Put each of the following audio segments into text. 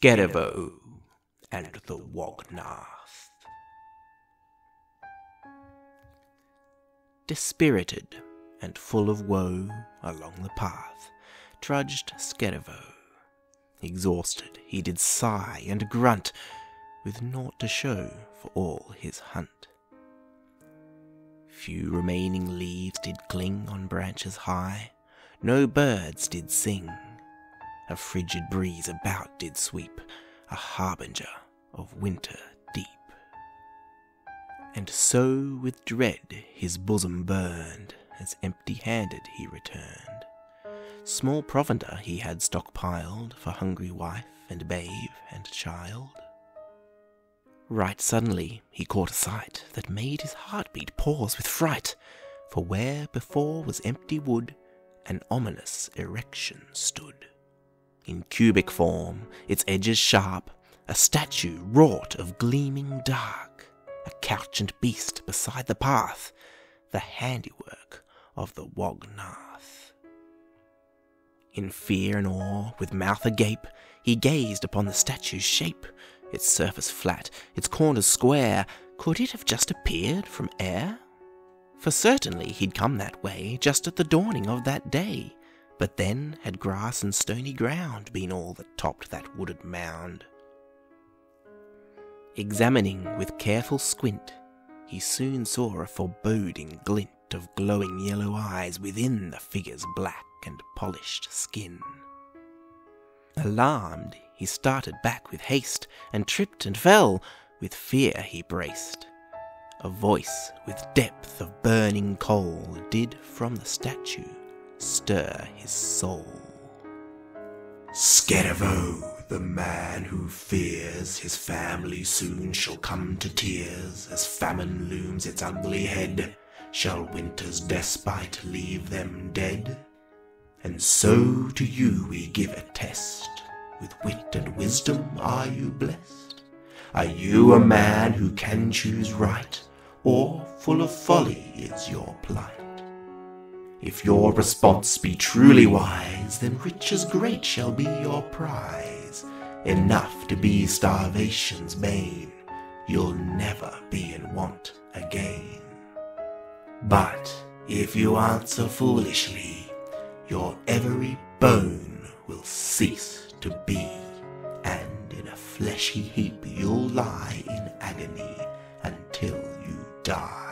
Scaerivo and the Wog-Nath. Dispirited and full of woe, along the path trudged Scaerivo. Exhausted, he did sigh and grunt, with naught to show for all his hunt. Few remaining leaves did cling on branches high, no birds did sing. A frigid breeze about did sweep, a harbinger of winter deep. And so with dread his bosom burned, as empty-handed he returned. Small provender he had stockpiled for hungry wife and babe and child. Right suddenly he caught a sight that made his heartbeat pause with fright, for where before was empty wood, an ominous erection stood. In cubic form, its edges sharp, a statue wrought of gleaming dark, a couchant beast beside the path, the handiwork of the Wog-Nath. In fear and awe, with mouth agape, he gazed upon the statue's shape, its surface flat, its corners square. Could it have just appeared from air? For certainly he'd come that way just at the dawning of that day, but then had grass and stony ground been all that topped that wooded mound. Examining with careful squint, he soon saw a foreboding glint of glowing yellow eyes within the figure's black and polished skin. Alarmed, he started back with haste, and tripped and fell, with fear he braced. A voice with depth of burning coal did from the statue stir his soul. Scaerivo, the man who fears his family soon shall come to tears, as famine looms its ugly head, shall winter's despite leave them dead? And so to you we give a test, with wit and wisdom are you blessed? Are you a man who can choose right, or full of folly is your plight? If your response be truly wise, then riches great shall be your prize, enough to be starvation's bane. You'll never be in want again. But if you answer foolishly, your every bone will cease to be, and in a fleshy heap you'll lie in agony until you die.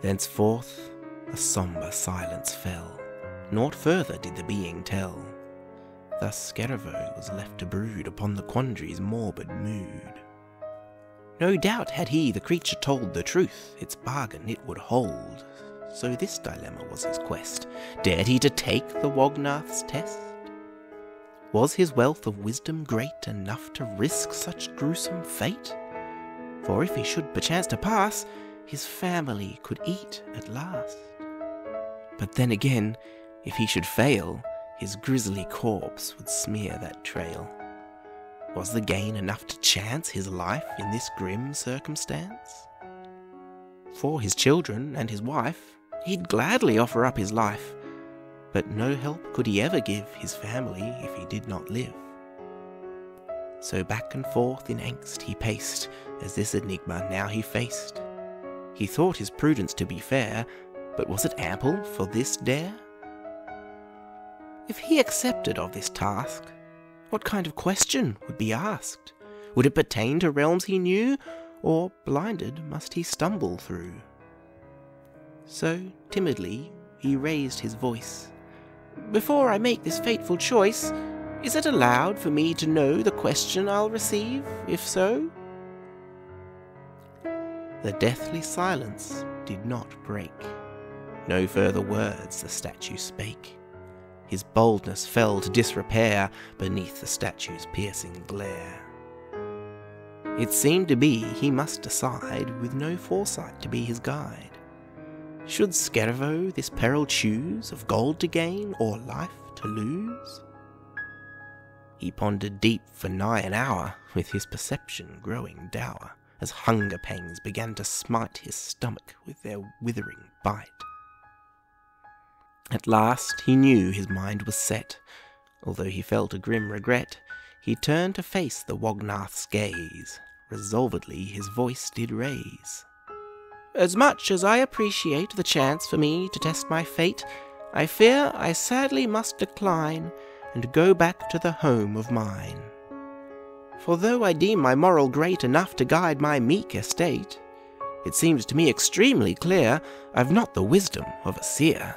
Thenceforth a sombre silence fell, naught further did the being tell. Thus Scaerivo was left to brood upon the quandary's morbid mood. No doubt had he, the creature, told the truth, its bargain it would hold. So this dilemma was his quest. Dared he to take the Wog-Nath's test? Was his wealth of wisdom great enough to risk such gruesome fate? For if he should perchance to pass, his family could eat at last. But then again, if he should fail, his grisly corpse would smear that trail. Was the gain enough to chance his life in this grim circumstance? For his children and his wife, he'd gladly offer up his life, but no help could he ever give his family if he did not live. So back and forth in angst he paced, as this enigma now he faced. He thought his prudence to be fair, but was it ample for this dare? If he accepted of this task, what kind of question would be asked? Would it pertain to realms he knew, or blinded must he stumble through? So timidly he raised his voice. "Before I make this fateful choice, is it allowed for me to know the question I'll receive, if so?" The deathly silence did not break. No further words the statue spake. His boldness fell to disrepair beneath the statue's piercing glare. It seemed to be he must decide, with no foresight to be his guide. Should Scaerivo this peril choose, of gold to gain or life to lose? He pondered deep for nigh an hour, with his perception growing dour, as hunger pangs began to smite his stomach with their withering bite. At last he knew his mind was set. Although he felt a grim regret, he turned to face the Wog-Nath's gaze. Resolvedly his voice did raise. "As much as I appreciate the chance for me to test my fate, I fear I sadly must decline and go back to the home of mine. For though I deem my moral great enough to guide my meek estate, it seems to me extremely clear I've not the wisdom of a seer.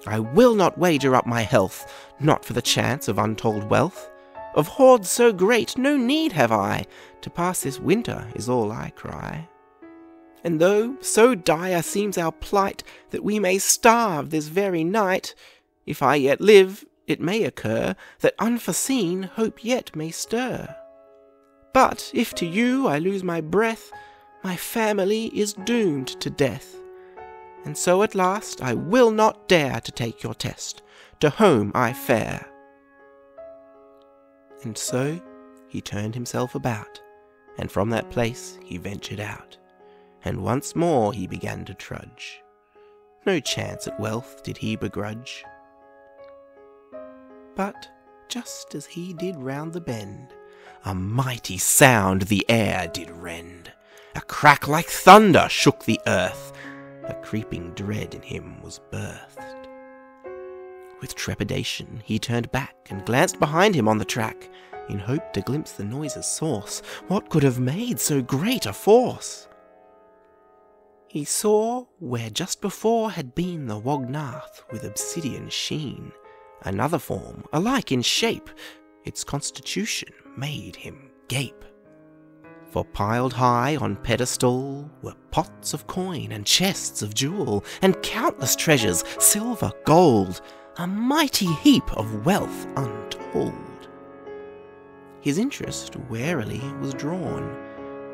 I will not wager up my health, not for the chance of untold wealth. Of hoards so great no need have I, to pass this winter is all I cry. And though so dire seems our plight that we may starve this very night, if I yet live, it may occur that unforeseen hope yet may stir. But if to you I lose my breath, my family is doomed to death. And so at last I will not dare to take your test. To home I fare." And so he turned himself about, and from that place he ventured out, and once more he began to trudge. No chance at wealth did he begrudge. But just as he did round the bend, a mighty sound the air did rend. A crack like thunder shook the earth. A creeping dread in him was birthed. With trepidation he turned back and glanced behind him on the track, in hope to glimpse the noise's source. What could have made so great a force? He saw, where just before had been the Wog-Nath with obsidian sheen, another form, alike in shape. Its constitution made him gape. For piled high on pedestal were pots of coin and chests of jewel, and countless treasures, silver, gold, a mighty heap of wealth untold. His interest warily was drawn,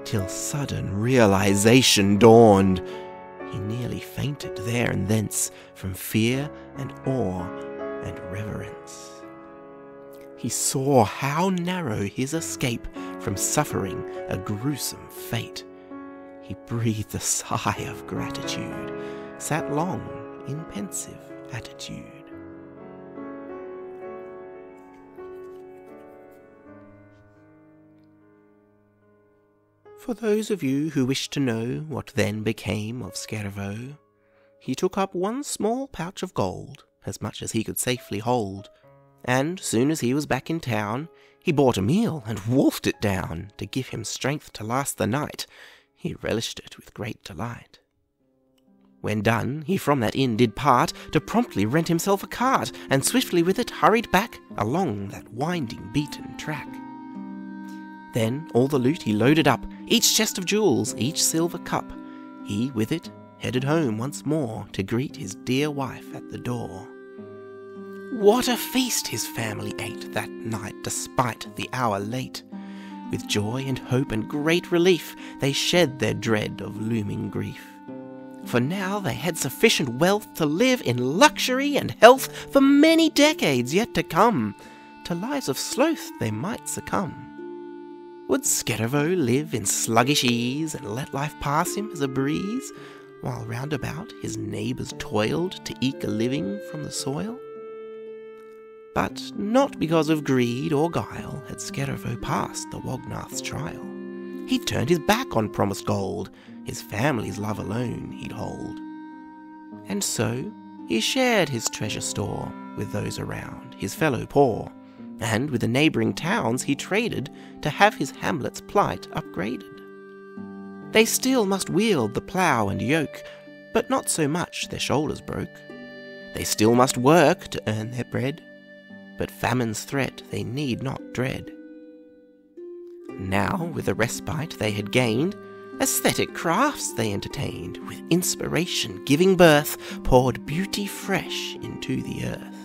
till sudden realization dawned. He nearly fainted there and thence, from fear and awe and reverence. He saw how narrow his escape from suffering a gruesome fate. He breathed a sigh of gratitude, sat long in pensive attitude. For those of you who wish to know what then became of Scaerivo, he took up one small pouch of gold, as much as he could safely hold, and soon as he was back in town, he bought a meal and wolfed it down, to give him strength to last the night. He relished it with great delight. When done, he from that inn did part, to promptly rent himself a cart, and swiftly with it hurried back along that winding beaten track. Then all the loot he loaded up, each chest of jewels, each silver cup. He with it headed home once more, to greet his dear wife at the door. What a feast his family ate that night, despite the hour late. With joy and hope and great relief, they shed their dread of looming grief. For now they had sufficient wealth to live in luxury and health for many decades yet to come. To lives of sloth they might succumb. Would Scaerivo live in sluggish ease, and let life pass him as a breeze, while round about his neighbours toiled to eke a living from the soil? But not because of greed or guile had Scaerivo passed the Wog-Nath's trial. He'd turned his back on promised gold, his family's love alone he'd hold. And so he shared his treasure store with those around, his fellow poor, and with the neighbouring towns he traded to have his hamlet's plight upgraded. They still must wield the plough and yoke, but not so much their shoulders broke. They still must work to earn their bread, but famine's threat they need not dread. Now, with the respite they had gained, aesthetic crafts they entertained, with inspiration giving birth, poured beauty fresh into the earth.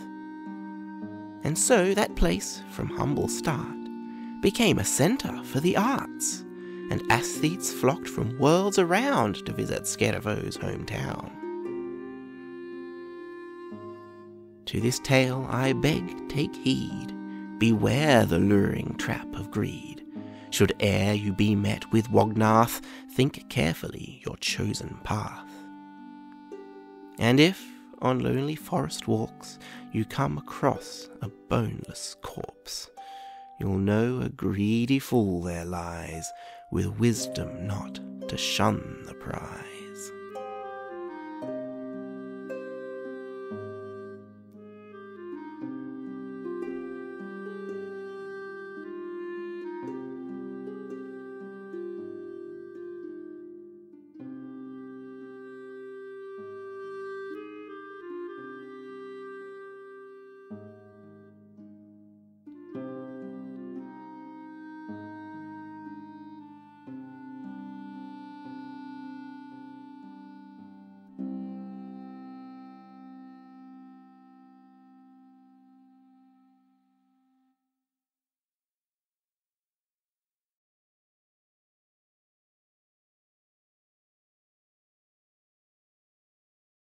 And so that place, from humble start, became a centre for the arts, and aesthetes flocked from worlds around to visit Scaerivo's hometown. To this tale I beg take heed, beware the luring trap of greed. Should e'er you be met with Wog-Nath, think carefully your chosen path. And if, on lonely forest walks you come across a boneless corpse, you'll know a greedy fool there lies, with wisdom not to shun the prize.